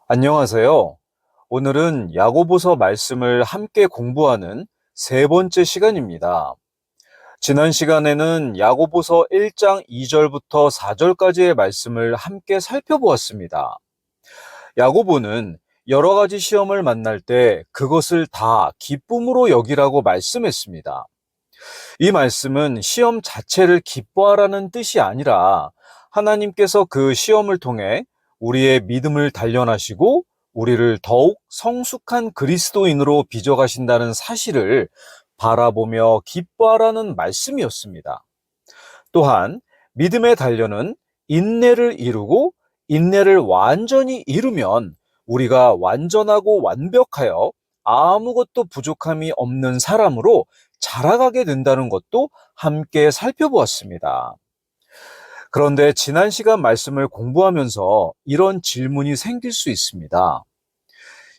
안녕하세요. 오늘은 야고보서 말씀을 함께 공부하는 세 번째 시간입니다. 지난 시간에는 야고보서 1장 2절부터 4절까지의 말씀을 함께 살펴보았습니다. 야고보는 여러 가지 시험을 만날 때 그것을 다 기쁨으로 여기라고 말씀했습니다. 이 말씀은 시험 자체를 기뻐하라는 뜻이 아니라 하나님께서 그 시험을 통해 우리의 믿음을 단련하시고 우리를 더욱 성숙한 그리스도인으로 빚어가신다는 사실을 바라보며 기뻐하라는 말씀이었습니다. 또한 믿음의 단련은 인내를 이루고 인내를 완전히 이루면 우리가 완전하고 완벽하여 아무것도 부족함이 없는 사람으로 자라가게 된다는 것도 함께 살펴보았습니다. 그런데 지난 시간 말씀을 공부하면서 이런 질문이 생길 수 있습니다.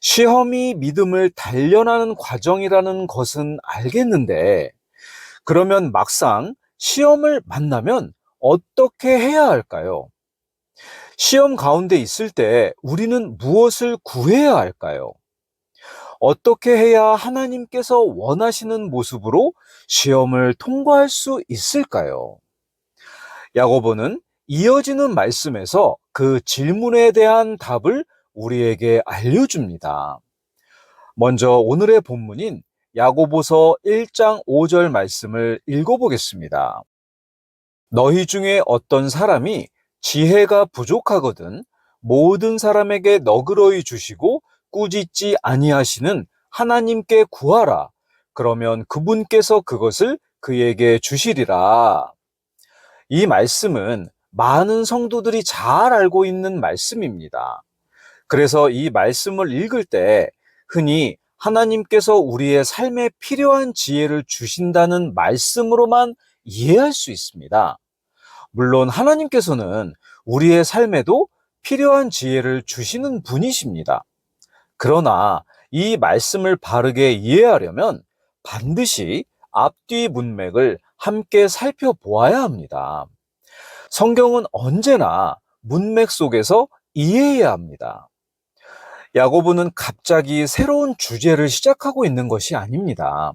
시험이 믿음을 단련하는 과정이라는 것은 알겠는데, 그러면 막상 시험을 만나면 어떻게 해야 할까요? 시험 가운데 있을 때 우리는 무엇을 구해야 할까요? 어떻게 해야 하나님께서 원하시는 모습으로 시험을 통과할 수 있을까요? 야고보는 이어지는 말씀에서 그 질문에 대한 답을 우리에게 알려줍니다. 먼저 오늘의 본문인 야고보서 1장 5절 말씀을 읽어보겠습니다. 너희 중에 어떤 사람이 지혜가 부족하거든 모든 사람에게 너그러이 주시고 꾸짖지 아니하시는 하나님께 구하라. 그러면 그분께서 그것을 그에게 주시리라. 이 말씀은 많은 성도들이 잘 알고 있는 말씀입니다. 그래서 이 말씀을 읽을 때 흔히 하나님께서 우리의 삶에 필요한 지혜를 주신다는 말씀으로만 이해할 수 있습니다. 물론 하나님께서는 우리의 삶에도 필요한 지혜를 주시는 분이십니다. 그러나 이 말씀을 바르게 이해하려면 반드시 앞뒤 문맥을 함께 살펴보아야 합니다. 성경은 언제나 문맥 속에서 이해해야 합니다. 야고보는 갑자기 새로운 주제를 시작하고 있는 것이 아닙니다.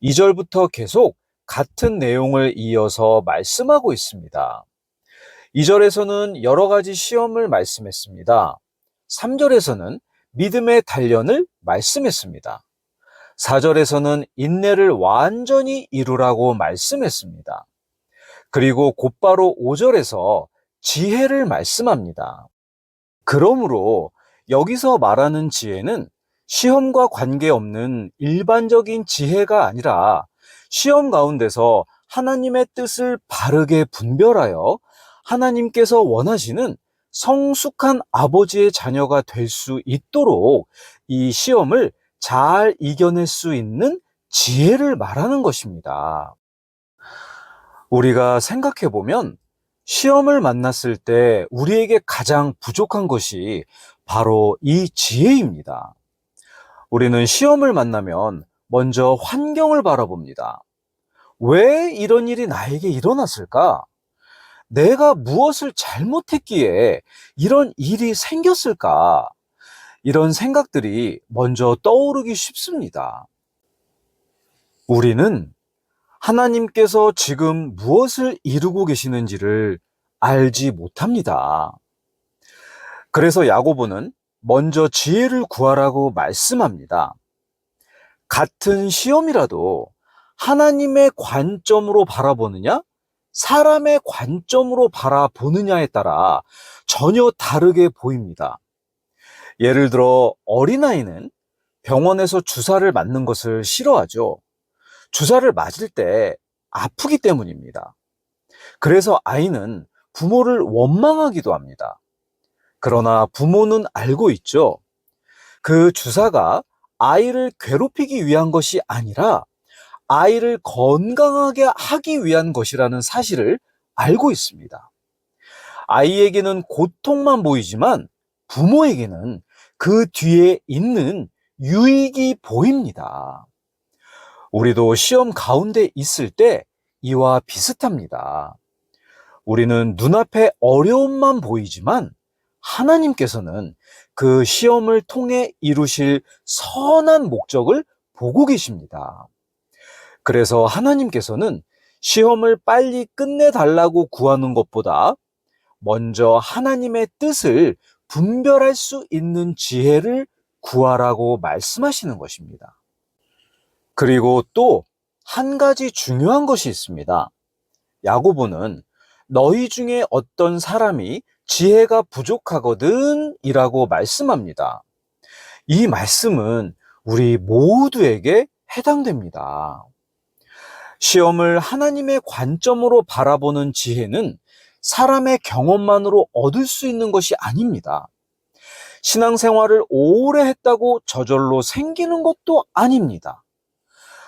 2절부터 계속 같은 내용을 이어서 말씀하고 있습니다. 2절에서는 여러 가지 시험을 말씀했습니다. 3절에서는 믿음의 단련을 말씀했습니다. 4절에서는 인내를 완전히 이루라고 말씀했습니다. 그리고 곧바로 5절에서 지혜를 말씀합니다. 그러므로 여기서 말하는 지혜는 시험과 관계없는 일반적인 지혜가 아니라 시험 가운데서 하나님의 뜻을 바르게 분별하여 하나님께서 원하시는 성숙한 아버지의 자녀가 될 수 있도록 이 시험을 잘 이겨낼 수 있는 지혜를 말하는 것입니다. 우리가 생각해 보면 시험을 만났을 때 우리에게 가장 부족한 것이 바로 이 지혜입니다. 우리는 시험을 만나면 먼저 환경을 바라봅니다. 왜 이런 일이 나에게 일어났을까? 내가 무엇을 잘못했기에 이런 일이 생겼을까? 이런 생각들이 먼저 떠오르기 쉽습니다. 우리는 하나님께서 지금 무엇을 이루고 계시는지를 알지 못합니다. 그래서 야고보는 먼저 지혜를 구하라고 말씀합니다. 같은 시험이라도 하나님의 관점으로 바라보느냐, 사람의 관점으로 바라보느냐에 따라 전혀 다르게 보입니다. 예를 들어 어린아이는 병원에서 주사를 맞는 것을 싫어하죠. 주사를 맞을 때 아프기 때문입니다. 그래서 아이는 부모를 원망하기도 합니다. 그러나 부모는 알고 있죠. 그 주사가 아이를 괴롭히기 위한 것이 아니라 아이를 건강하게 하기 위한 것이라는 사실을 알고 있습니다. 아이에게는 고통만 보이지만 부모에게는 그 뒤에 있는 유익이 보입니다. 우리도 시험 가운데 있을 때 이와 비슷합니다. 우리는 눈앞에 어려움만 보이지만 하나님께서는 그 시험을 통해 이루실 선한 목적을 보고 계십니다. 그래서 하나님께서는 시험을 빨리 끝내달라고 구하는 것보다 먼저 하나님의 뜻을 분별할 수 있는 지혜를 구하라고 말씀하시는 것입니다. 그리고 또 한 가지 중요한 것이 있습니다. 야고보는 너희 중에 어떤 사람이 지혜가 부족하거든 이라고 말씀합니다. 이 말씀은 우리 모두에게 해당됩니다. 시험을 하나님의 관점으로 바라보는 지혜는 사람의 경험만으로 얻을 수 있는 것이 아닙니다. 신앙생활을 오래 했다고 저절로 생기는 것도 아닙니다.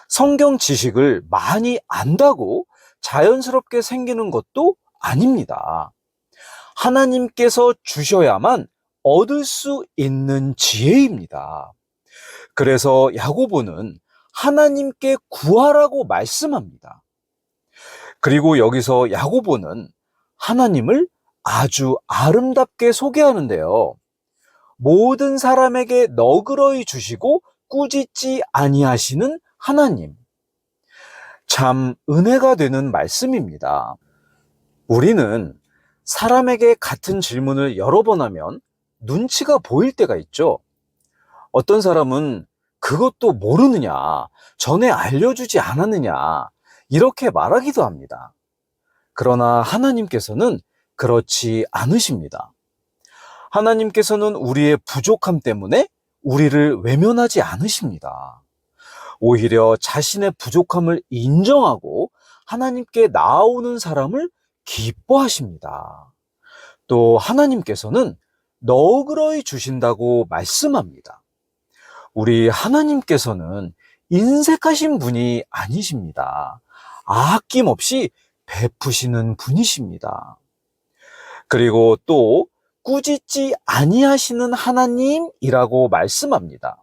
성경 지식을 많이 안다고 자연스럽게 생기는 것도 아닙니다. 하나님께서 주셔야만 얻을 수 있는 지혜입니다. 그래서 야고보는 하나님께 구하라고 말씀합니다. 그리고 여기서 야고보는 하나님을 아주 아름답게 소개하는데요. 모든 사람에게 너그러이 주시고 꾸짖지 아니하시는 하나님. 참 은혜가 되는 말씀입니다. 우리는 사람에게 같은 질문을 여러 번 하면 눈치가 보일 때가 있죠. 어떤 사람은 그것도 모르느냐, 전에 알려주지 않았느냐, 이렇게 말하기도 합니다. 그러나 하나님께서는 그렇지 않으십니다. 하나님께서는 우리의 부족함 때문에 우리를 외면하지 않으십니다. 오히려 자신의 부족함을 인정하고 하나님께 나아오는 사람을 기뻐하십니다. 또 하나님께서는 너그러이 주신다고 말씀합니다. 우리 하나님께서는 인색하신 분이 아니십니다. 아낌없이 베푸시는 분이십니다. 그리고 또 꾸짖지 아니하시는 하나님이라고 말씀합니다.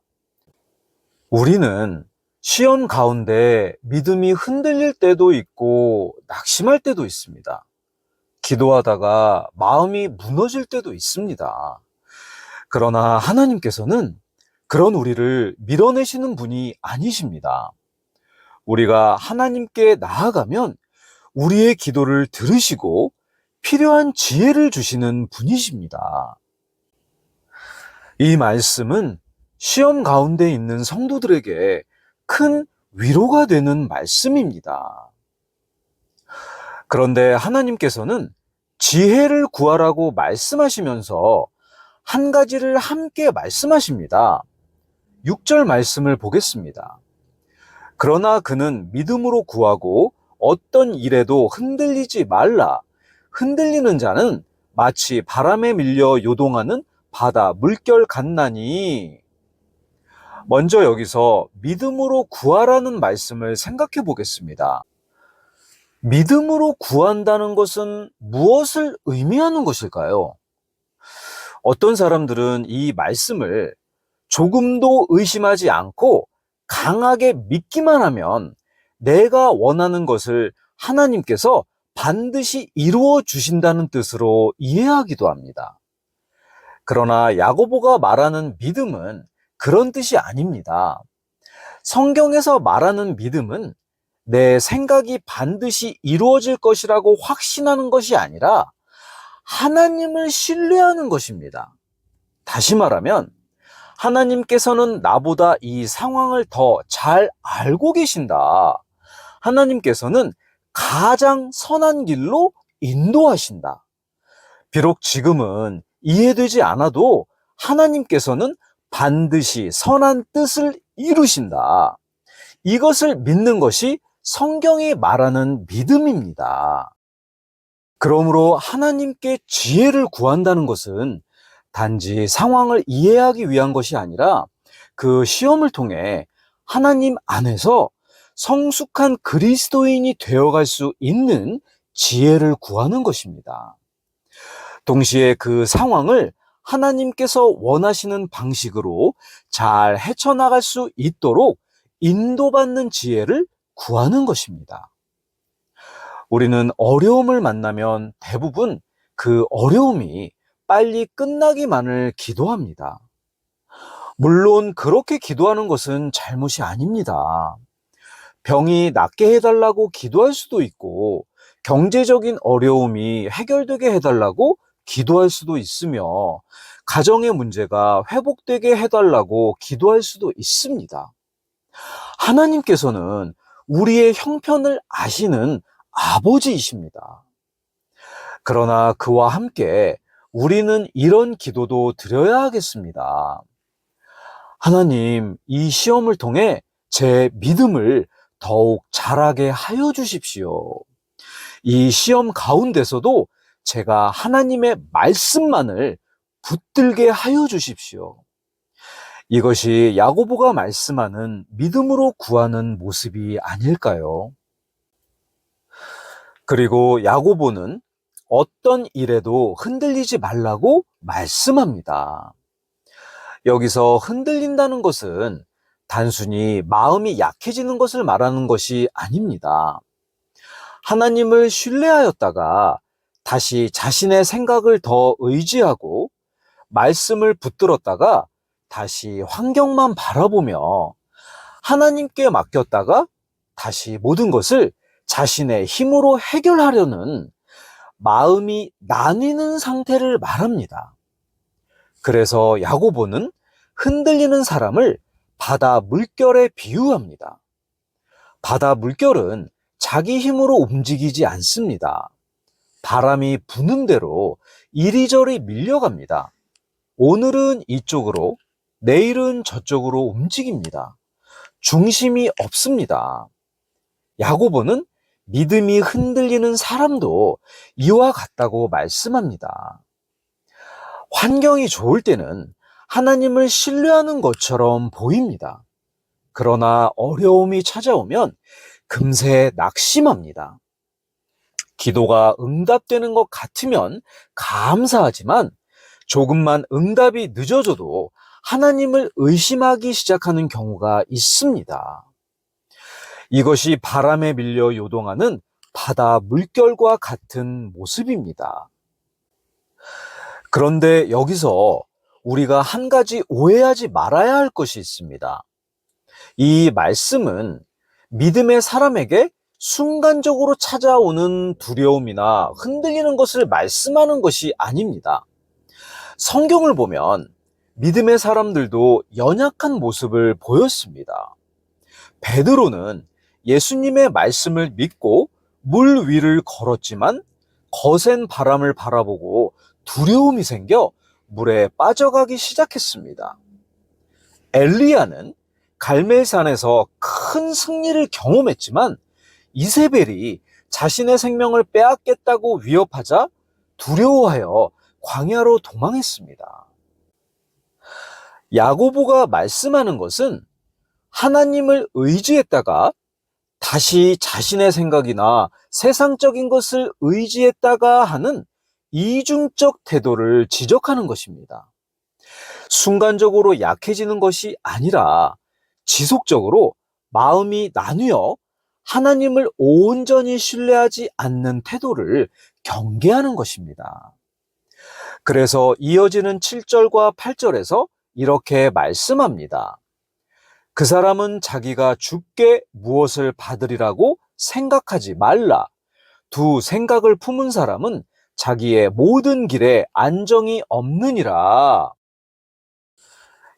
우리는 시험 가운데 믿음이 흔들릴 때도 있고 낙심할 때도 있습니다. 기도하다가 마음이 무너질 때도 있습니다. 그러나 하나님께서는 그런 우리를 밀어내시는 분이 아니십니다. 우리가 하나님께 나아가면 우리의 기도를 들으시고 필요한 지혜를 주시는 분이십니다. 이 말씀은 시험 가운데 있는 성도들에게 큰 위로가 되는 말씀입니다. 그런데 하나님께서는 지혜를 구하라고 말씀하시면서 한 가지를 함께 말씀하십니다. 6절 말씀을 보겠습니다. 그러나 그는 믿음으로 구하고 어떤 일에도 흔들리지 말라. 흔들리는 자는 마치 바람에 밀려 요동하는 바다 물결 같나니. 먼저 여기서 믿음으로 구하라는 말씀을 생각해 보겠습니다. 믿음으로 구한다는 것은 무엇을 의미하는 것일까요? 어떤 사람들은 이 말씀을 조금도 의심하지 않고 강하게 믿기만 하면 내가 원하는 것을 하나님께서 반드시 이루어 주신다는 뜻으로 이해하기도 합니다. 그러나 야고보가 말하는 믿음은 그런 뜻이 아닙니다. 성경에서 말하는 믿음은 내 생각이 반드시 이루어질 것이라고 확신하는 것이 아니라 하나님을 신뢰하는 것입니다. 다시 말하면 하나님께서는 나보다 이 상황을 더 잘 알고 계신다. 하나님께서는 가장 선한 길로 인도하신다. 비록 지금은 이해되지 않아도 하나님께서는 반드시 선한 뜻을 이루신다. 이것을 믿는 것이 성경이 말하는 믿음입니다. 그러므로 하나님께 지혜를 구한다는 것은 단지 상황을 이해하기 위한 것이 아니라 그 시험을 통해 하나님 안에서 성숙한 그리스도인이 되어갈 수 있는 지혜를 구하는 것입니다. 동시에 그 상황을 하나님께서 원하시는 방식으로 잘 헤쳐나갈 수 있도록 인도받는 지혜를 구하는 것입니다. 우리는 어려움을 만나면 대부분 그 어려움이 빨리 끝나기만을 기도합니다. 물론 그렇게 기도하는 것은 잘못이 아닙니다. 병이 낫게 해달라고 기도할 수도 있고, 경제적인 어려움이 해결되게 해달라고 기도할 수도 있으며, 가정의 문제가 회복되게 해달라고 기도할 수도 있습니다. 하나님께서는 우리의 형편을 아시는 아버지이십니다. 그러나 그와 함께 우리는 이런 기도도 드려야 하겠습니다. 하나님, 이 시험을 통해 제 믿음을 더욱 자라게 하여 주십시오. 이 시험 가운데서도 제가 하나님의 말씀만을 붙들게 하여 주십시오. 이것이 야고보가 말씀하는 믿음으로 구하는 모습이 아닐까요? 그리고 야고보는 어떤 일에도 흔들리지 말라고 말씀합니다. 여기서 흔들린다는 것은 단순히 마음이 약해지는 것을 말하는 것이 아닙니다. 하나님을 신뢰하였다가 다시 자신의 생각을 더 의지하고 말씀을 붙들었다가 다시 환경만 바라보며 하나님께 맡겼다가 다시 모든 것을 자신의 힘으로 해결하려는 마음이 나뉘는 상태를 말합니다. 그래서 야고보는 흔들리는 사람을 바다 물결에 비유합니다. 바다 물결은 자기 힘으로 움직이지 않습니다. 바람이 부는 대로 이리저리 밀려갑니다. 오늘은 이쪽으로, 내일은 저쪽으로 움직입니다. 중심이 없습니다. 야고보는 믿음이 흔들리는 사람도 이와 같다고 말씀합니다. 환경이 좋을 때는 하나님을 신뢰하는 것처럼 보입니다. 그러나 어려움이 찾아오면 금세 낙심합니다. 기도가 응답되는 것 같으면 감사하지만 조금만 응답이 늦어져도 하나님을 의심하기 시작하는 경우가 있습니다. 이것이 바람에 밀려 요동하는 바다 물결과 같은 모습입니다. 그런데 여기서 우리가 한 가지 오해하지 말아야 할 것이 있습니다. 이 말씀은 믿음의 사람에게 순간적으로 찾아오는 두려움이나 흔들리는 것을 말씀하는 것이 아닙니다. 성경을 보면 믿음의 사람들도 연약한 모습을 보였습니다. 베드로는 예수님의 말씀을 믿고 물 위를 걸었지만 거센 바람을 바라보고 두려움이 생겨 물에 빠져가기 시작했습니다. 엘리야는 갈멜산에서 큰 승리를 경험했지만 이세벨이 자신의 생명을 빼앗겠다고 위협하자 두려워하여 광야로 도망했습니다. 야고보가 말씀하는 것은 하나님을 의지했다가 다시 자신의 생각이나 세상적인 것을 의지했다가 하는 이중적 태도를 지적하는 것입니다. 순간적으로 약해지는 것이 아니라 지속적으로 마음이 나뉘어 하나님을 온전히 신뢰하지 않는 태도를 경계하는 것입니다. 그래서 이어지는 7절과 8절에서 이렇게 말씀합니다. 그 사람은 자기가 주께 무엇을 받으리라고 생각하지 말라. 두 생각을 품은 사람은 자기의 모든 길에 안정이 없느니라.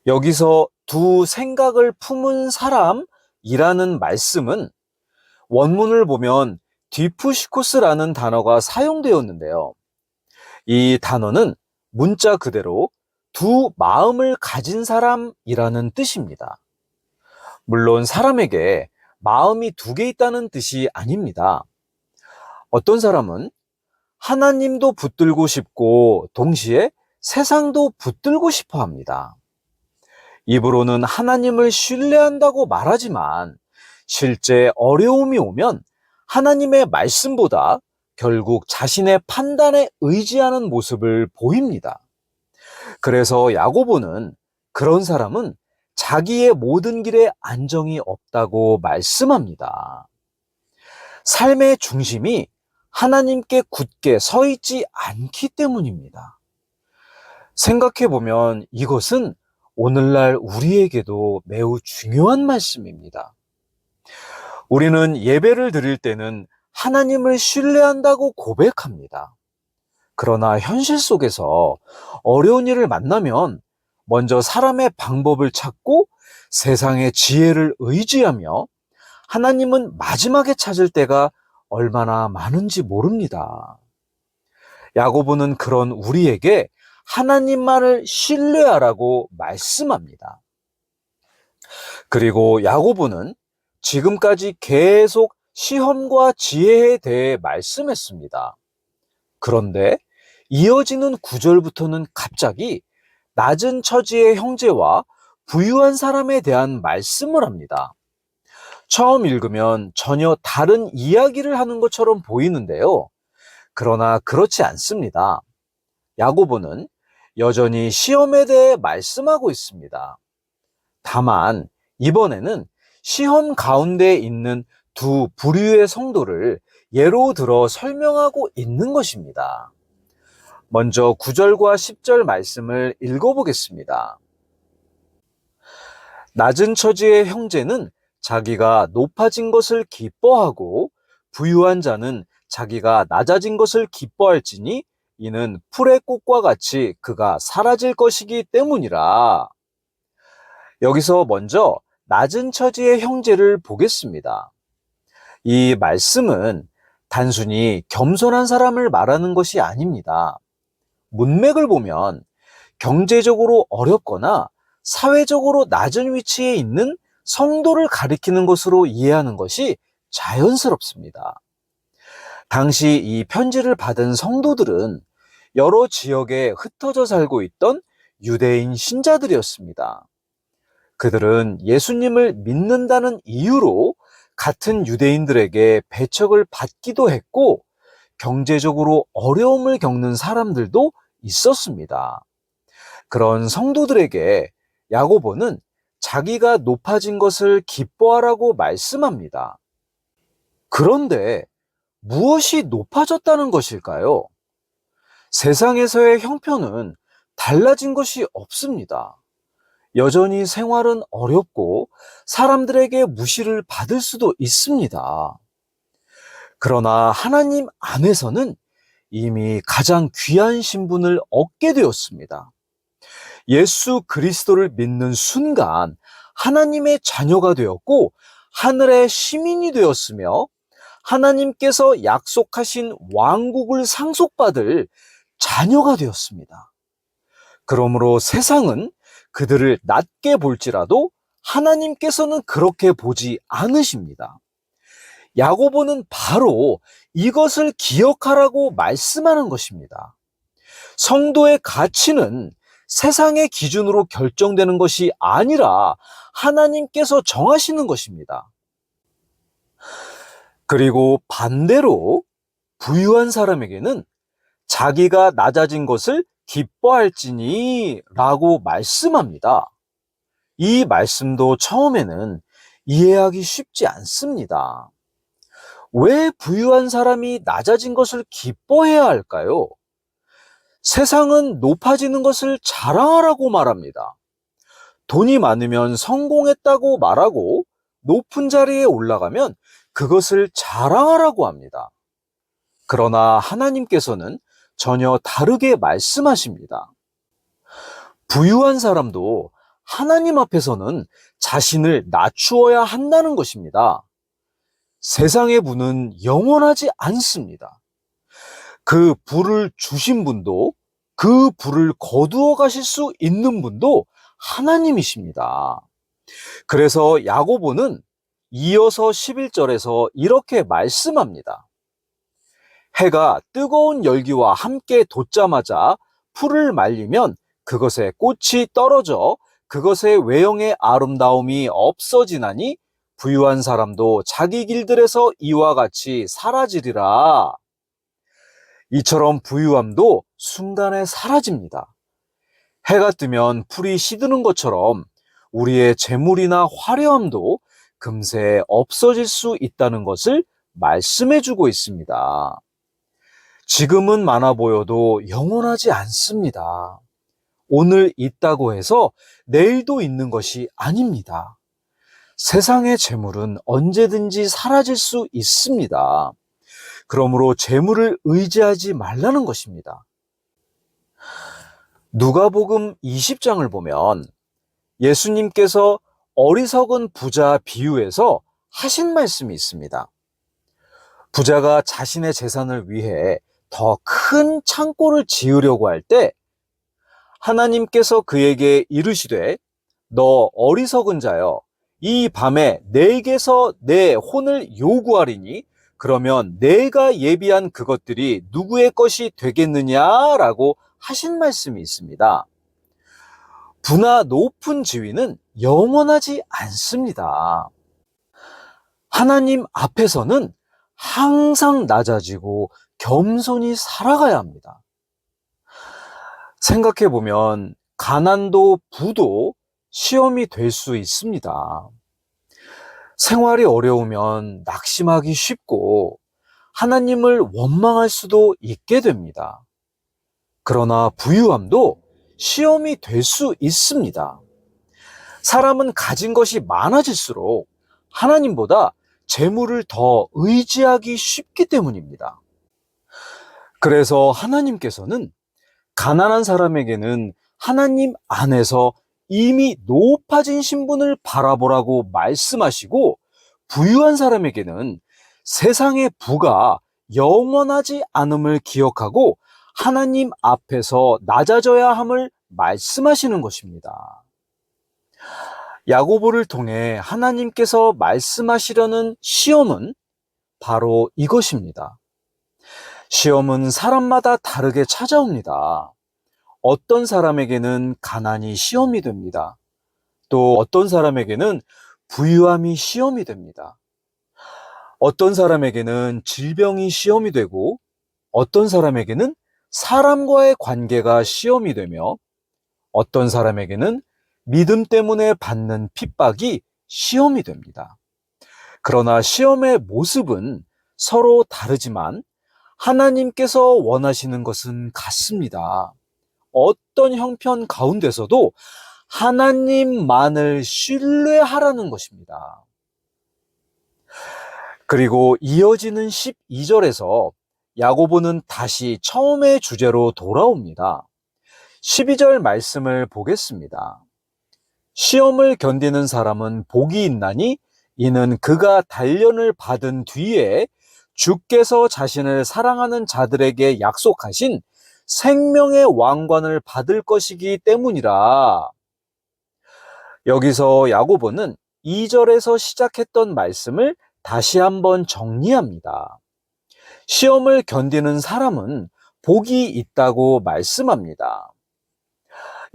여기서 두 생각을 품은 사람이라는 말씀은 원문을 보면 디푸시코스라는 단어가 사용되었는데요. 이 단어는 문자 그대로 두 마음을 가진 사람이라는 뜻입니다. 물론 사람에게 마음이 두 개 있다는 뜻이 아닙니다. 어떤 사람은 하나님도 붙들고 싶고 동시에 세상도 붙들고 싶어 합니다. 입으로는 하나님을 신뢰한다고 말하지만 실제 어려움이 오면 하나님의 말씀보다 결국 자신의 판단에 의지하는 모습을 보입니다. 그래서 야고보는 그런 사람은 자기의 모든 길에 안정이 없다고 말씀합니다. 삶의 중심이 하나님께 굳게 서 있지 않기 때문입니다. 생각해 보면 이것은 오늘날 우리에게도 매우 중요한 말씀입니다. 우리는 예배를 드릴 때는 하나님을 신뢰한다고 고백합니다. 그러나 현실 속에서 어려운 일을 만나면 먼저 사람의 방법을 찾고 세상의 지혜를 의지하며 하나님은 마지막에 찾을 때가 얼마나 많은지 모릅니다. 야고보는 그런 우리에게 하나님만을 신뢰하라고 말씀합니다. 그리고 야고보는 지금까지 계속 시험과 지혜에 대해 말씀했습니다. 그런데 이어지는 구절부터는 갑자기 낮은 처지의 형제와 부유한 사람에 대한 말씀을 합니다. 처음 읽으면 전혀 다른 이야기를 하는 것처럼 보이는데요. 그러나 그렇지 않습니다. 야고보는 여전히 시험에 대해 말씀하고 있습니다. 다만 이번에는 시험 가운데 있는 두 부류의 성도를 예로 들어 설명하고 있는 것입니다. 먼저 9절과 10절 말씀을 읽어보겠습니다. 낮은 처지의 형제는 자기가 높아진 것을 기뻐하고 부유한 자는 자기가 낮아진 것을 기뻐할지니 이는 풀의 꽃과 같이 그가 사라질 것이기 때문이라. 여기서 먼저 낮은 처지의 형제를 보겠습니다. 이 말씀은 단순히 겸손한 사람을 말하는 것이 아닙니다. 문맥을 보면 경제적으로 어렵거나 사회적으로 낮은 위치에 있는 성도를 가리키는 것으로 이해하는 것이 자연스럽습니다. 당시 이 편지를 받은 성도들은 여러 지역에 흩어져 살고 있던 유대인 신자들이었습니다. 그들은 예수님을 믿는다는 이유로 같은 유대인들에게 배척을 받기도 했고 경제적으로 어려움을 겪는 사람들도 있었습니다. 그런 성도들에게 야고보는 자기가 높아진 것을 기뻐하라고 말씀합니다. 그런데 무엇이 높아졌다는 것일까요? 세상에서의 형편은 달라진 것이 없습니다. 여전히 생활은 어렵고 사람들에게 무시를 받을 수도 있습니다. 그러나 하나님 안에서는 이미 가장 귀한 신분을 얻게 되었습니다. 예수 그리스도를 믿는 순간 하나님의 자녀가 되었고 하늘의 시민이 되었으며 하나님께서 약속하신 왕국을 상속받을 자녀가 되었습니다. 그러므로 세상은 그들을 낮게 볼지라도 하나님께서는 그렇게 보지 않으십니다. 야고보는 바로 이것을 기억하라고 말씀하는 것입니다. 성도의 가치는 세상의 기준으로 결정되는 것이 아니라 하나님께서 정하시는 것입니다. 그리고 반대로 부유한 사람에게는 자기가 낮아진 것을 기뻐할지니 라고 말씀합니다. 이 말씀도 처음에는 이해하기 쉽지 않습니다. 왜 부유한 사람이 낮아진 것을 기뻐해야 할까요? 세상은 높아지는 것을 자랑하라고 말합니다. 돈이 많으면 성공했다고 말하고 높은 자리에 올라가면 그것을 자랑하라고 합니다. 그러나 하나님께서는 전혀 다르게 말씀하십니다. 부유한 사람도 하나님 앞에서는 자신을 낮추어야 한다는 것입니다. 세상의 부는 영원하지 않습니다. 그 부를 주신 분도 그 부를 거두어 가실 수 있는 분도 하나님이십니다. 그래서 야고보는 이어서 11절에서 이렇게 말씀합니다. 해가 뜨거운 열기와 함께 돋자마자 풀을 말리면 그것에 꽃이 떨어져 그것의 외형의 아름다움이 없어지나니 부유한 사람도 자기 길들에서 이와 같이 사라지리라. 이처럼 부유함도 순간에 사라집니다. 해가 뜨면 풀이 시드는 것처럼 우리의 재물이나 화려함도 금세 없어질 수 있다는 것을 말씀해 주고 있습니다. 지금은 많아 보여도 영원하지 않습니다. 오늘 있다고 해서 내일도 있는 것이 아닙니다. 세상의 재물은 언제든지 사라질 수 있습니다. 그러므로 재물을 의지하지 말라는 것입니다. 누가복음 20장을 보면 예수님께서 어리석은 부자 비유에서 하신 말씀이 있습니다. 부자가 자신의 재산을 위해 더 큰 창고를 지으려고 할 때 하나님께서 그에게 이르시되 너 어리석은 자여 이 밤에 내게서 내 혼을 요구하리니 그러면 내가 예비한 그것들이 누구의 것이 되겠느냐라고 하신 말씀이 있습니다. 부나 높은 지위는 영원하지 않습니다. 하나님 앞에서는 항상 낮아지고 겸손히 살아가야 합니다. 생각해 보면 가난도 부도 시험이 될 수 있습니다. 생활이 어려우면 낙심하기 쉽고 하나님을 원망할 수도 있게 됩니다. 그러나 부유함도 시험이 될 수 있습니다. 사람은 가진 것이 많아질수록 하나님보다 재물을 더 의지하기 쉽기 때문입니다. 그래서 하나님께서는 가난한 사람에게는 하나님 안에서 이미 높아진 신분을 바라보라고 말씀하시고 부유한 사람에게는 세상의 부가 영원하지 않음을 기억하고 하나님 앞에서 낮아져야 함을 말씀하시는 것입니다. 야고보를 통해 하나님께서 말씀하시려는 시험은 바로 이것입니다. 시험은 사람마다 다르게 찾아옵니다. 어떤 사람에게는 가난이 시험이 됩니다. 또 어떤 사람에게는 부유함이 시험이 됩니다. 어떤 사람에게는 질병이 시험이 되고 어떤 사람에게는 사람과의 관계가 시험이 되며 어떤 사람에게는 믿음 때문에 받는 핍박이 시험이 됩니다. 그러나 시험의 모습은 서로 다르지만 하나님께서 원하시는 것은 같습니다. 어떤 형편 가운데서도 하나님만을 신뢰하라는 것입니다. 그리고 이어지는 12절에서 야고보는 다시 처음의 주제로 돌아옵니다. 12절 말씀을 보겠습니다. 시험을 견디는 사람은 복이 있나니 이는 그가 단련을 받은 뒤에 주께서 자신을 사랑하는 자들에게 약속하신 생명의 왕관을 받을 것이기 때문이라. 여기서 야고보는 2절에서 시작했던 말씀을 다시 한번 정리합니다. 시험을 견디는 사람은 복이 있다고 말씀합니다.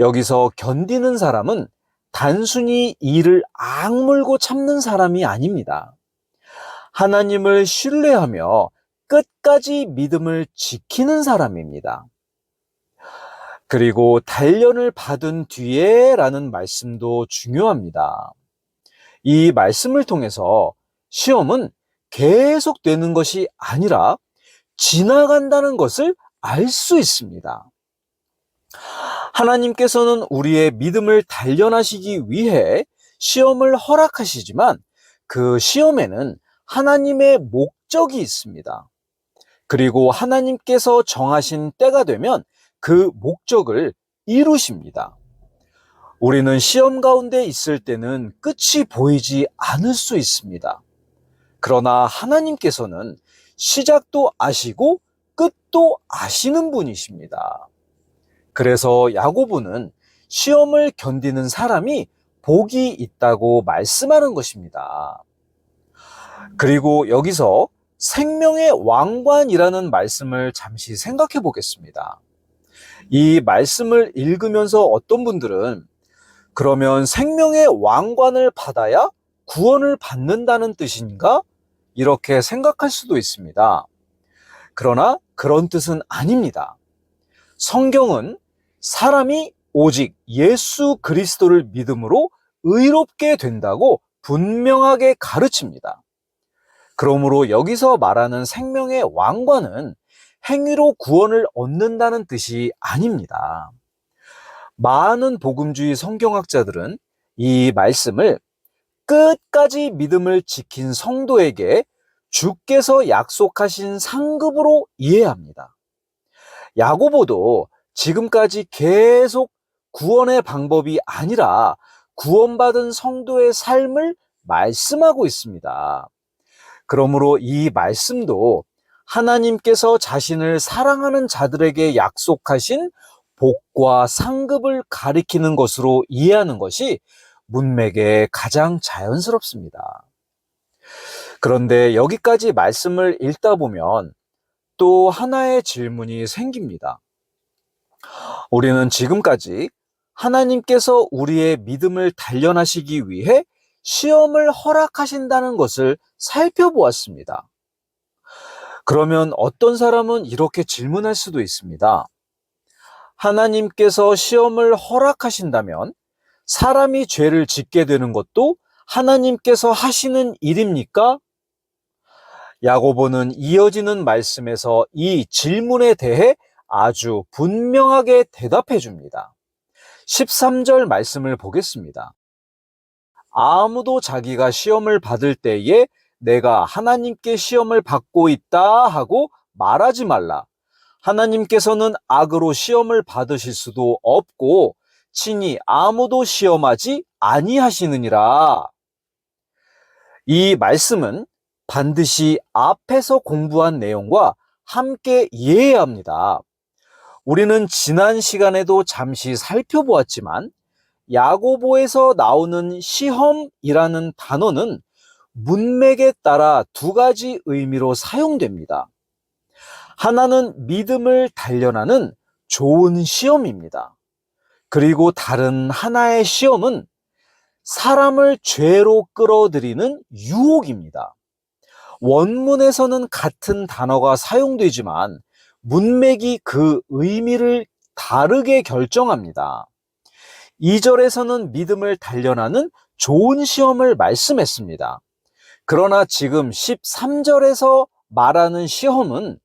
여기서 견디는 사람은 단순히 이를 악물고 참는 사람이 아닙니다. 하나님을 신뢰하며 끝까지 믿음을 지키는 사람입니다. 그리고 단련을 받은 뒤에 라는 말씀도 중요합니다. 이 말씀을 통해서 시험은 계속되는 것이 아니라 지나간다는 것을 알 수 있습니다. 하나님께서는 우리의 믿음을 단련하시기 위해 시험을 허락하시지만 그 시험에는 하나님의 목적이 있습니다. 그리고 하나님께서 정하신 때가 되면 그 목적을 이루십니다. 우리는 시험 가운데 있을 때는 끝이 보이지 않을 수 있습니다. 그러나 하나님께서는 시작도 아시고 끝도 아시는 분이십니다. 그래서 야고보는 시험을 견디는 사람이 복이 있다고 말씀하는 것입니다. 그리고 여기서 생명의 왕관이라는 말씀을 잠시 생각해 보겠습니다. 이 말씀을 읽으면서 어떤 분들은 그러면 생명의 왕관을 받아야 구원을 받는다는 뜻인가? 이렇게 생각할 수도 있습니다. 그러나 그런 뜻은 아닙니다. 성경은 사람이 오직 예수 그리스도를 믿음으로 의롭게 된다고 분명하게 가르칩니다. 그러므로 여기서 말하는 생명의 왕관은 행위로 구원을 얻는다는 뜻이 아닙니다. 많은 복음주의 성경학자들은 이 말씀을 끝까지 믿음을 지킨 성도에게 주께서 약속하신 상급으로 이해합니다. 야고보도 지금까지 계속 구원의 방법이 아니라 구원받은 성도의 삶을 말씀하고 있습니다. 그러므로 이 말씀도 하나님께서 자신을 사랑하는 자들에게 약속하신 복과 상급을 가리키는 것으로 이해하는 것이 문맥에 가장 자연스럽습니다. 그런데 여기까지 말씀을 읽다 보면 또 하나의 질문이 생깁니다. 우리는 지금까지 하나님께서 우리의 믿음을 단련하시기 위해 시험을 허락하신다는 것을 살펴보았습니다. 그러면 어떤 사람은 이렇게 질문할 수도 있습니다. 하나님께서 시험을 허락하신다면 사람이 죄를 짓게 되는 것도 하나님께서 하시는 일입니까? 야고보는 이어지는 말씀에서 이 질문에 대해 아주 분명하게 대답해 줍니다. 13절 말씀을 보겠습니다. 아무도 자기가 시험을 받을 때에 내가 하나님께 시험을 받고 있다 하고 말하지 말라. 하나님께서는 악으로 시험을 받으실 수도 없고 친히 아무도 시험하지 아니하시느니라. 이 말씀은 반드시 앞에서 공부한 내용과 함께 이해해야 합니다. 우리는 지난 시간에도 잠시 살펴보았지만 야고보에서 나오는 시험이라는 단어는 문맥에 따라 두 가지 의미로 사용됩니다. 하나는 믿음을 단련하는 좋은 시험입니다. 그리고 다른 하나의 시험은 사람을 죄로 끌어들이는 유혹입니다. 원문에서는 같은 단어가 사용되지만 문맥이 그 의미를 다르게 결정합니다. 2절에서는 믿음을 단련하는 좋은 시험을 말씀했습니다. 그러나 지금 13절에서 말하는 시험은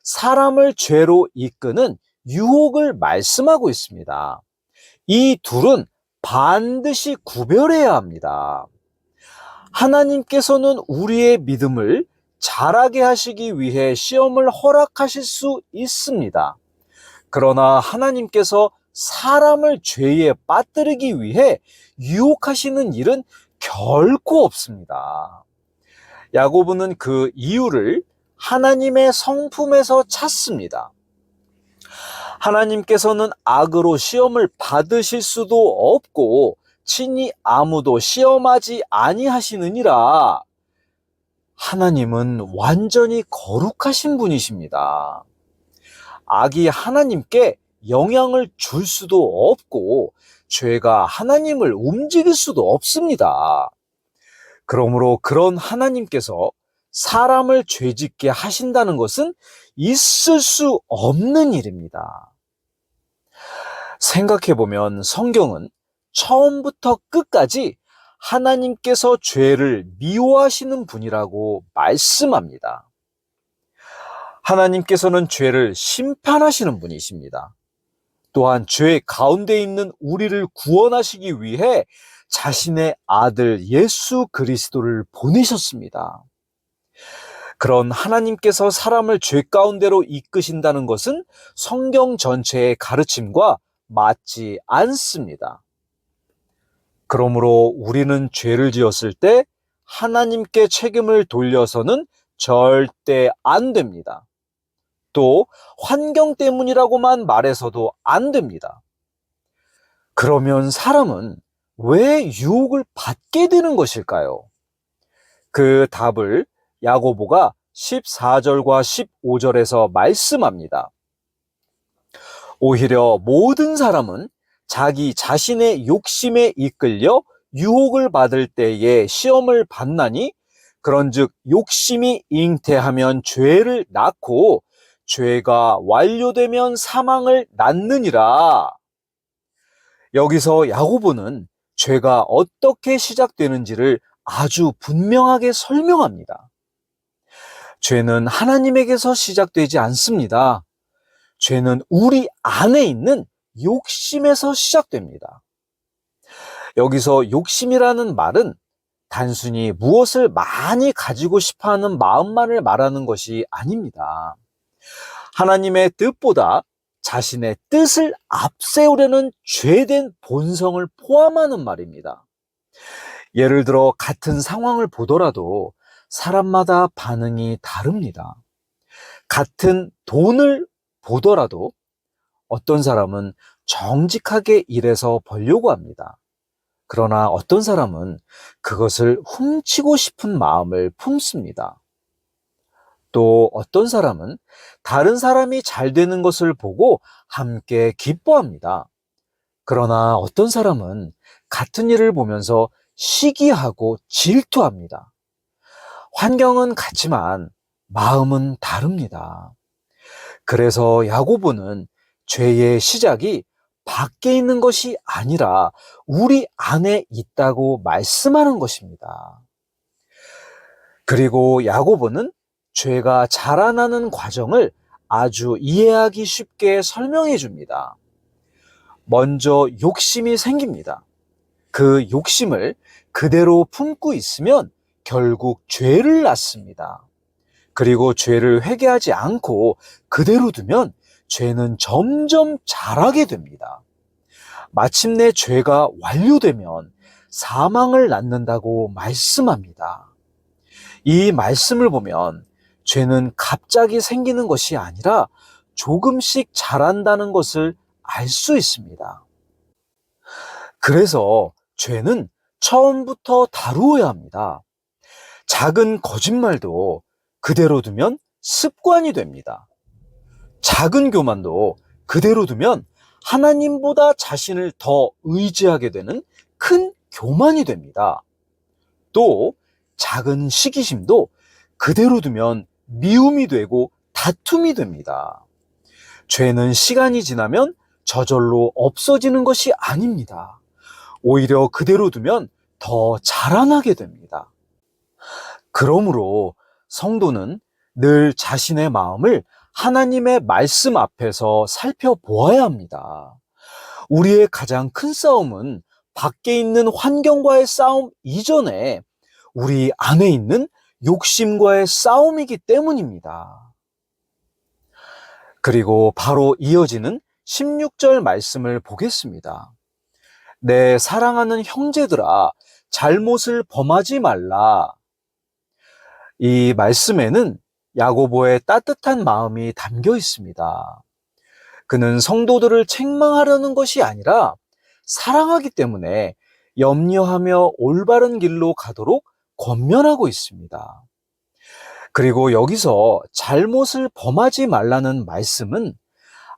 사람을 죄로 이끄는 유혹을 말씀하고 있습니다. 이 둘은 반드시 구별해야 합니다. 하나님께서는 우리의 믿음을 자라게 하시기 위해 시험을 허락하실 수 있습니다. 그러나 하나님께서 사람을 죄에 빠뜨리기 위해 유혹하시는 일은 결코 없습니다. 야고보는 그 이유를 하나님의 성품에서 찾습니다. 하나님께서는 악으로 시험을 받으실 수도 없고 친히 아무도 시험하지 아니하시느니라. 하나님은 완전히 거룩하신 분이십니다. 악이 하나님께 영향을 줄 수도 없고 죄가 하나님을 움직일 수도 없습니다. 그러므로 그런 하나님께서 사람을 죄짓게 하신다는 것은 있을 수 없는 일입니다. 생각해보면 성경은 처음부터 끝까지 하나님께서 죄를 미워하시는 분이라고 말씀합니다. 하나님께서는 죄를 심판하시는 분이십니다. 또한 죄 가운데 있는 우리를 구원하시기 위해 자신의 아들 예수 그리스도를 보내셨습니다. 그런 하나님께서 사람을 죄 가운데로 이끄신다는 것은 성경 전체의 가르침과 맞지 않습니다. 그러므로 우리는 죄를 지었을 때 하나님께 책임을 돌려서는 절대 안 됩니다. 또 환경 때문이라고만 말해서도 안 됩니다. 그러면 사람은 왜 유혹을 받게 되는 것일까요? 그 답을 야고보가 14절과 15절에서 말씀합니다. 오히려 모든 사람은 자기 자신의 욕심에 이끌려 유혹을 받을 때에 시험을 받나니 그런즉 욕심이 잉태하면 죄를 낳고 죄가 완료되면 사망을 낳느니라. 여기서 야고보는 죄가 어떻게 시작되는지를 아주 분명하게 설명합니다. 죄는 하나님에게서 시작되지 않습니다. 죄는 우리 안에 있는 욕심에서 시작됩니다. 여기서 욕심이라는 말은 단순히 무엇을 많이 가지고 싶어 하는 마음만을 말하는 것이 아닙니다. 하나님의 뜻보다 자신의 뜻을 앞세우려는 죄된 본성을 포함하는 말입니다. 예를 들어 같은 상황을 보더라도 사람마다 반응이 다릅니다. 같은 돈을 보더라도 어떤 사람은 정직하게 일해서 벌려고 합니다. 그러나 어떤 사람은 그것을 훔치고 싶은 마음을 품습니다. 또 어떤 사람은 다른 사람이 잘 되는 것을 보고 함께 기뻐합니다. 그러나 어떤 사람은 같은 일을 보면서 시기하고 질투합니다. 환경은 같지만 마음은 다릅니다. 그래서 야고보는 죄의 시작이 밖에 있는 것이 아니라 우리 안에 있다고 말씀하는 것입니다. 그리고 야고보는 죄가 자라나는 과정을 아주 이해하기 쉽게 설명해 줍니다. 먼저 욕심이 생깁니다. 그 욕심을 그대로 품고 있으면 결국 죄를 낳습니다. 그리고 죄를 회개하지 않고 그대로 두면 죄는 점점 자라게 됩니다. 마침내 죄가 완료되면 사망을 낳는다고 말씀합니다. 이 말씀을 보면 죄는 갑자기 생기는 것이 아니라 조금씩 자란다는 것을 알 수 있습니다. 그래서 죄는 처음부터 다루어야 합니다. 작은 거짓말도 그대로 두면 습관이 됩니다. 작은 교만도 그대로 두면 하나님보다 자신을 더 의지하게 되는 큰 교만이 됩니다. 또 작은 시기심도 그대로 두면 미움이 되고 다툼이 됩니다. 죄는 시간이 지나면 저절로 없어지는 것이 아닙니다. 오히려 그대로 두면 더 자라나게 됩니다. 그러므로 성도는 늘 자신의 마음을 하나님의 말씀 앞에서 살펴보아야 합니다. 우리의 가장 큰 싸움은 밖에 있는 환경과의 싸움 이전에 우리 안에 있는 욕심과의 싸움이기 때문입니다. 그리고 바로 이어지는 16절 말씀을 보겠습니다. 내 사랑하는 형제들아, 잘못을 범하지 말라. 이 말씀에는 야고보의 따뜻한 마음이 담겨 있습니다. 그는 성도들을 책망하려는 것이 아니라 사랑하기 때문에 염려하며 올바른 길로 가도록 권면하고 있습니다. 그리고 여기서 잘못을 범하지 말라는 말씀은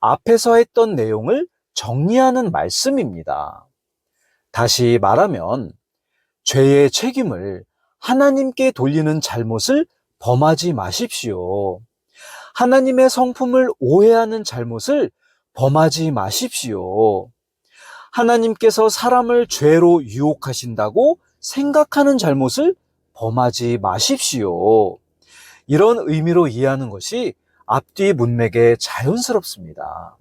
앞에서 했던 내용을 정리하는 말씀입니다. 다시 말하면 죄의 책임을 하나님께 돌리는 잘못을 범하지 마십시오. 하나님의 성품을 오해하는 잘못을 범하지 마십시오. 하나님께서 사람을 죄로 유혹하신다고 생각하는 잘못을 범하지 마십시오. 이런 의미로 이해하는 것이 앞뒤 문맥에 자연스럽습니다.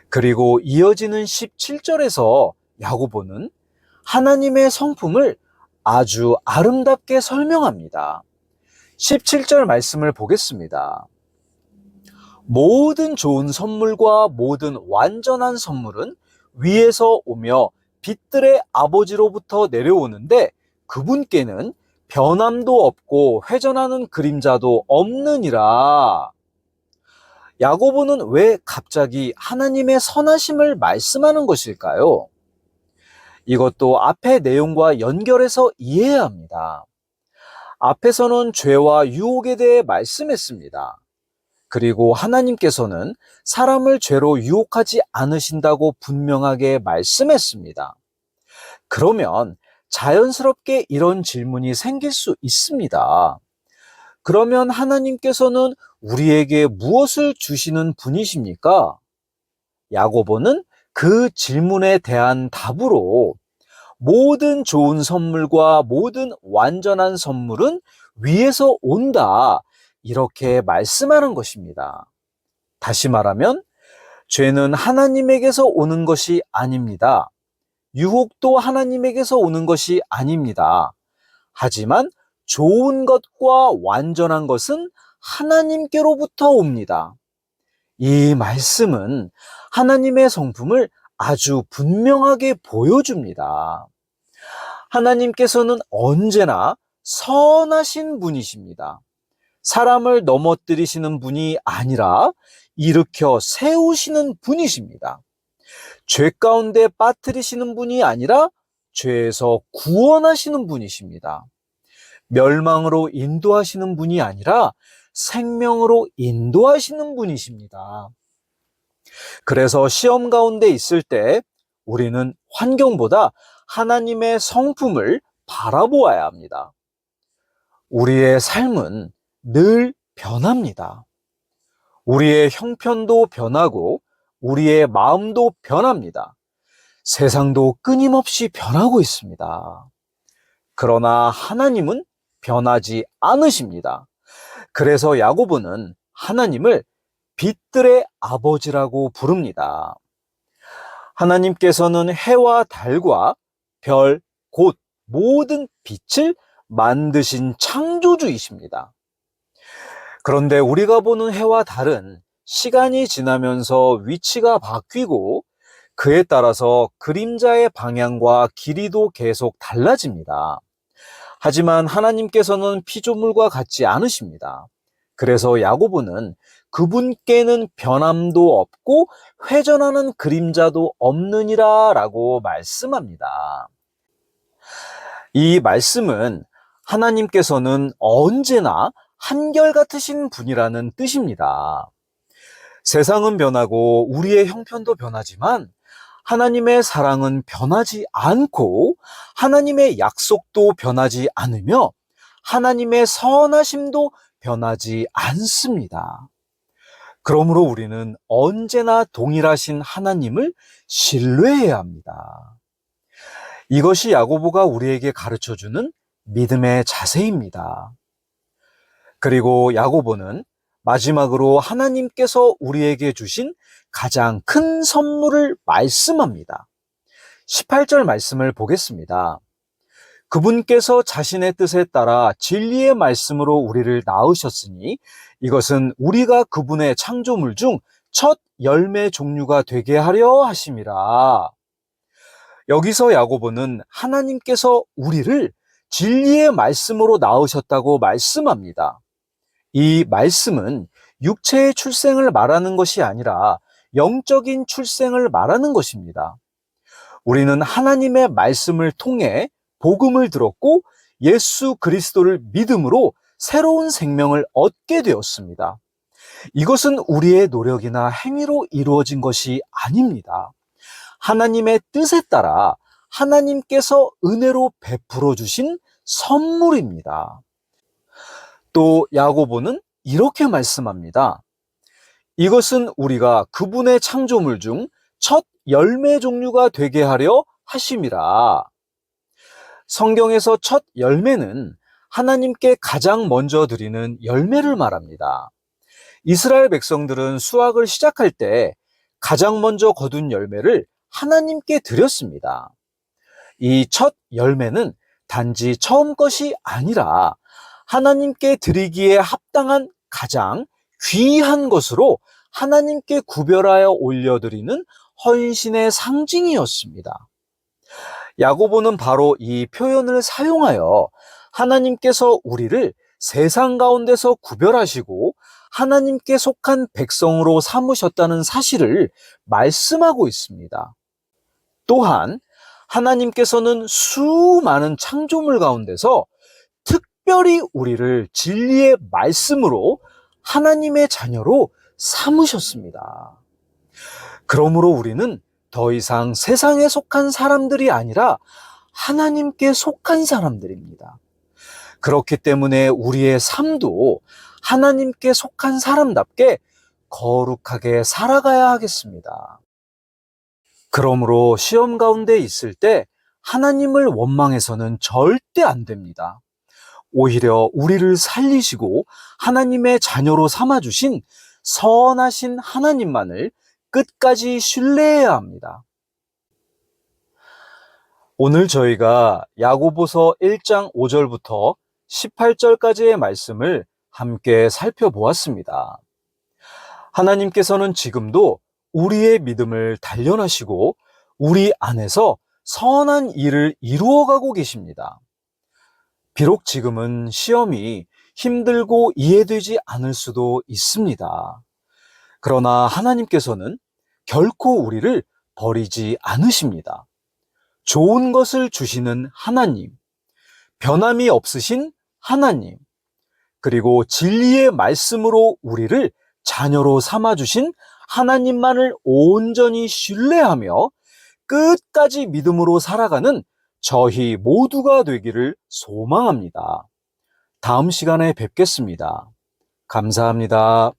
그리고 이어지는 17절에서 야고보는 하나님의 성품을 아주 아름답게 설명합니다. 17절 말씀을 보겠습니다. 모든 좋은 선물과 모든 완전한 선물은 위에서 오며 빛들의 아버지로부터 내려오는데 그분께는 변함도 없고 회전하는 그림자도 없느니라. 야고보는 왜 갑자기 하나님의 선하심을 말씀하는 것일까요? 이것도 앞의 내용과 연결해서 이해해야 합니다. 앞에서는 죄와 유혹에 대해 말씀했습니다. 그리고 하나님께서는 사람을 죄로 유혹하지 않으신다고 분명하게 말씀했습니다. 그러면 자연스럽게 이런 질문이 생길 수 있습니다. 그러면 하나님께서는 우리에게 무엇을 주시는 분이십니까? 야고보는 그 질문에 대한 답으로 모든 좋은 선물과 모든 완전한 선물은 위에서 온다. 이렇게 말씀하는 것입니다. 다시 말하면 죄는 하나님에게서 오는 것이 아닙니다. 유혹도 하나님에게서 오는 것이 아닙니다. 하지만 좋은 것과 완전한 것은 하나님께로부터 옵니다. 이 말씀은 하나님의 성품을 아주 분명하게 보여줍니다. 하나님께서는 언제나 선하신 분이십니다. 사람을 넘어뜨리시는 분이 아니라 일으켜 세우시는 분이십니다. 죄 가운데 빠뜨리시는 분이 아니라 죄에서 구원하시는 분이십니다. 멸망으로 인도하시는 분이 아니라 생명으로 인도하시는 분이십니다. 그래서 시험 가운데 있을 때 우리는 환경보다 하나님의 성품을 바라보아야 합니다. 우리의 삶은 늘 변합니다. 우리의 형편도 변하고 우리의 마음도 변합니다. 세상도 끊임없이 변하고 있습니다. 그러나 하나님은 변하지 않으십니다. 그래서 야고보는 하나님을 빛들의 아버지라고 부릅니다. 하나님께서는 해와 달과 별, 곧 모든 빛을 만드신 창조주이십니다. 그런데 우리가 보는 해와 달은 시간이 지나면서 위치가 바뀌고 그에 따라서 그림자의 방향과 길이도 계속 달라집니다. 하지만 하나님께서는 피조물과 같지 않으십니다. 그래서 야고보는 그분께는 변함도 없고 회전하는 그림자도 없느니라 라고 말씀합니다. 이 말씀은 하나님께서는 언제나 한결같으신 분이라는 뜻입니다. 세상은 변하고 우리의 형편도 변하지만 하나님의 사랑은 변하지 않고 하나님의 약속도 변하지 않으며 하나님의 선하심도 변하지 않습니다. 그러므로 우리는 언제나 동일하신 하나님을 신뢰해야 합니다. 이것이 야고보가 우리에게 가르쳐주는 믿음의 자세입니다. 그리고 야고보는 마지막으로 하나님께서 우리에게 주신 가장 큰 선물을 말씀합니다. 18절 말씀을 보겠습니다. 그분께서 자신의 뜻에 따라 진리의 말씀으로 우리를 낳으셨으니 이것은 우리가 그분의 창조물 중 첫 열매 종류가 되게 하려 하심이라. 여기서 야고보는 하나님께서 우리를 진리의 말씀으로 낳으셨다고 말씀합니다. 이 말씀은 육체의 출생을 말하는 것이 아니라 영적인 출생을 말하는 것입니다. 우리는 하나님의 말씀을 통해 복음을 들었고 예수 그리스도를 믿음으로 새로운 생명을 얻게 되었습니다. 이것은 우리의 노력이나 행위로 이루어진 것이 아닙니다. 하나님의 뜻에 따라 하나님께서 은혜로 베풀어 주신 선물입니다. 또 야고보는 이렇게 말씀합니다. 이것은 우리가 그분의 창조물 중 첫 열매 종류가 되게 하려 하심이라. 성경에서 첫 열매는 하나님께 가장 먼저 드리는 열매를 말합니다. 이스라엘 백성들은 수확을 시작할 때 가장 먼저 거둔 열매를 하나님께 드렸습니다. 이 첫 열매는 단지 처음 것이 아니라 하나님께 드리기에 합당한 가장 귀한 것으로 하나님께 구별하여 올려드리는 헌신의 상징이었습니다. 야고보는 바로 이 표현을 사용하여 하나님께서 우리를 세상 가운데서 구별하시고 하나님께 속한 백성으로 삼으셨다는 사실을 말씀하고 있습니다. 또한 하나님께서는 수많은 창조물 가운데서 특별히 우리를 진리의 말씀으로 하나님의 자녀로 삼으셨습니다. 그러므로 우리는 더 이상 세상에 속한 사람들이 아니라 하나님께 속한 사람들입니다. 그렇기 때문에 우리의 삶도 하나님께 속한 사람답게 거룩하게 살아가야 하겠습니다. 그러므로 시험 가운데 있을 때 하나님을 원망해서는 절대 안 됩니다. 오히려 우리를 살리시고 하나님의 자녀로 삼아주신 선하신 하나님만을 끝까지 신뢰해야 합니다. 오늘 저희가 야고보서 1장 5절부터 18절까지의 말씀을 함께 살펴보았습니다. 하나님께서는 지금도 우리의 믿음을 단련하시고 우리 안에서 선한 일을 이루어가고 계십니다. 비록 지금은 시험이 힘들고 이해되지 않을 수도 있습니다. 그러나 하나님께서는 결코 우리를 버리지 않으십니다. 좋은 것을 주시는 하나님, 변함이 없으신 하나님, 그리고 진리의 말씀으로 우리를 자녀로 삼아주신 하나님만을 온전히 신뢰하며 끝까지 믿음으로 살아가는 저희 모두가 되기를 소망합니다. 다음 시간에 뵙겠습니다. 감사합니다.